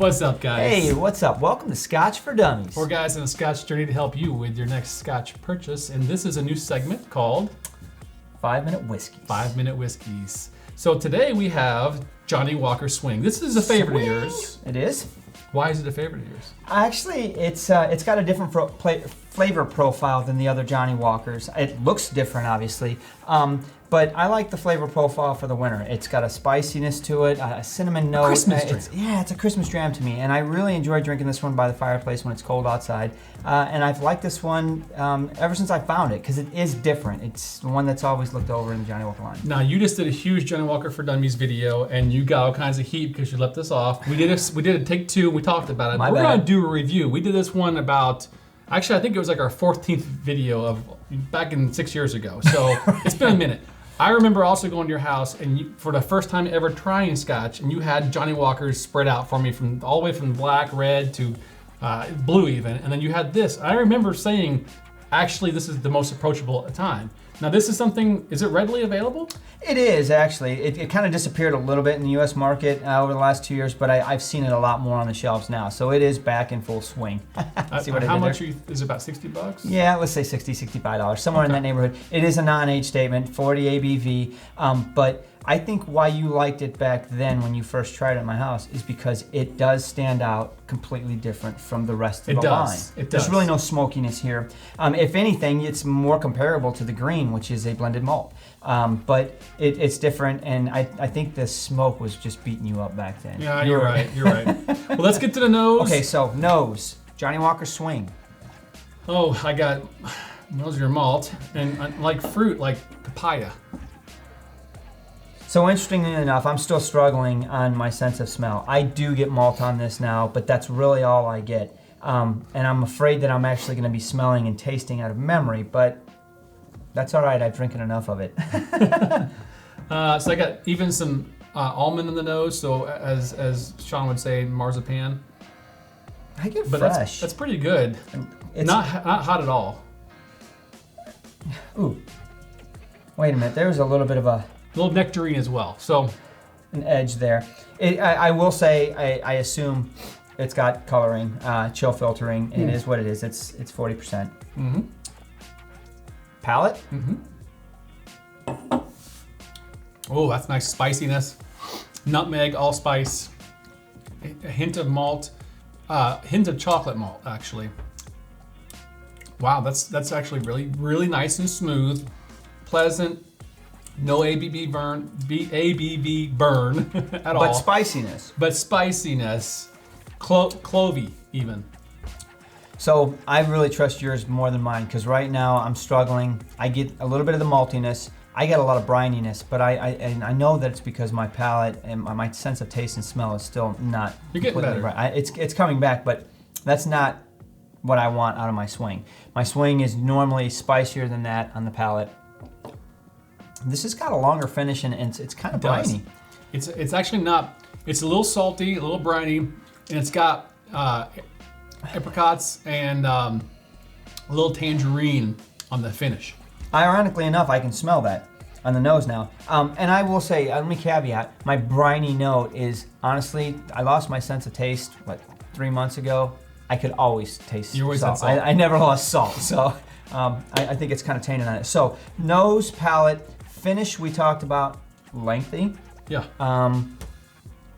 What's up, guys? Hey, what's up? Welcome to Scotch for Dummies. Four guys on a Scotch journey to help you with your next Scotch purchase. And this is a new segment called 5-Minute Whiskeys. 5-Minute Whiskeys. So today we have Johnnie Walker Swing. This is a favorite of yours. It is. Why is it a favorite of yours? Actually, it's got a different flavor profile than the other Johnnie Walkers. It looks different, obviously, but I like the flavor profile for the winter. It's got a spiciness to it, a cinnamon note. Christmas dram. Yeah, it's a Christmas dram to me, and I really enjoy drinking this one by the fireplace when it's cold outside. And I've liked this one ever since I found it because it is different. It's the one that's always looked over in the Johnnie Walker line. Now, you just did a huge Johnnie Walker for Dummies video, and you got all kinds of heat because you left this off. We did a take two. We talked about it. My We're bad. going to do a review. We did this one about, actually, I think it was like our 14th video of back in 6 years ago. So it's been a minute. I remember also going to your house and you, for the first time ever trying Scotch, and you had Johnnie Walkers spread out for me from all the way from black, red to blue even, and then you had this. I remember saying, actually, this is the most approachable at the time. Now, this is something, is it readily available? It is, actually. It kind of disappeared a little bit in the U.S. market over the last 2 years, but I've seen it a lot more on the shelves now. So it is back in full swing. See what I How did much there? is it, about $60? Yeah, let's say $60, $65, somewhere in that neighborhood. It is a non-age statement, 40 ABV, but I think why you liked it back then when you first tried it at my house is because it does stand out completely different from the rest of the line. It There's does. really no smokiness here. If anything, it's more comparable to the green, which is a blended malt. But it's different, and I think the smoke was just beating you up back then. Yeah, you're right. You're right. Well, let's get to the nose. Okay, so nose, Johnnie Walker Swing. Oh, I got nose of your malt, and like fruit, like papaya. So interestingly enough, I'm still struggling on my sense of smell. I do get malt on this now, but that's really all I get. And I'm afraid that I'm actually going to be smelling and tasting out of memory, but that's all right. I've drinking enough of it. So I got even some almond in the nose. So as Sean would say, marzipan. I get But fresh. that's pretty good. It's, Not hot at all. ooh, wait a minute. There's a little bit of A little nectarine as well. So an edge there. I will say, I assume it's got coloring, chill filtering. It is what it is. It's 40%. mm-hmm. Palate? Oh, that's nice spiciness. Nutmeg, allspice, a hint of malt, hint of chocolate malt actually. Wow, that's actually really nice and smooth, pleasant. No ABV burn at all. But spiciness. But spiciness, clovey even. So I really trust yours more than mine because right now I'm struggling. I get a little bit of the maltiness. I get a lot of brininess, but I know that it's because my palate and my sense of taste and smell is still not. You're getting completely better. Right. It's coming back, but that's not what I want out of my swing. My swing is normally spicier than that on the palate. This has got a longer finish and it's kind of briny. It's actually not. It's a little salty, a little briny, and it's got apricots and a little tangerine on the finish. Ironically enough, I can smell that on the nose now. And I will say, let me caveat, my briny note is, honestly, I lost my sense of taste, 3 months ago? I could always taste You always salt. had salt. I never lost salt, so I think it's kind of tainted on it. So, nose, palate, finish we talked about, lengthy. Yeah.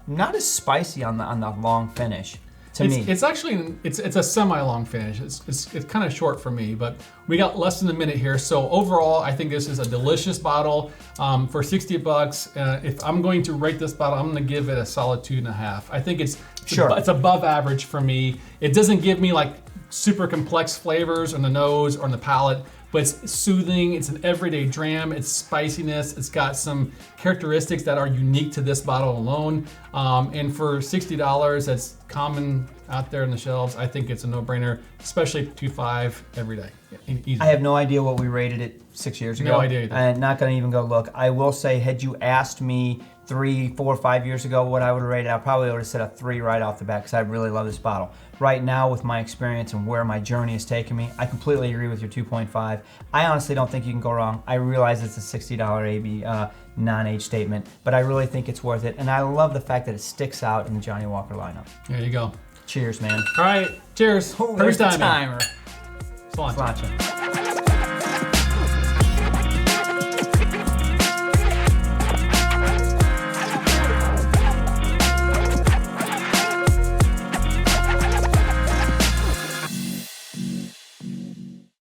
Not as spicy on the long finish, to me. It's actually it's a semi-long finish. It's kind of short for me, but we got less than a minute here. So overall, I think this is a delicious bottle for $60. If I'm going to rate this bottle, I'm going to give it a solid 2.5. I think it's above average for me. It doesn't give me like super complex flavors on the nose or on the palate, but it's soothing. It's an everyday dram. It's spiciness. It's got some characteristics that are unique to this bottle alone. And for $60, that's common out there in the shelves. I think it's a no-brainer, especially 2.5 every day. Easy. I have no idea what we rated it 6 years ago. No idea either. I'm not going to even go look. I will say, had you asked me 3, 4, 5 years ago, what I would have rated, I probably would have said a 3 right off the bat because I really love this bottle. Right now, with my experience and where my journey has taken me, I completely agree with your 2.5. I honestly don't think you can go wrong. I realize it's a $60 AB non-age statement, but I really think it's worth it. And I love the fact that it sticks out in the Johnnie Walker lineup. There you go. Cheers, man. All right, cheers. Oh, there's the timer. Cilantro. Cilantro.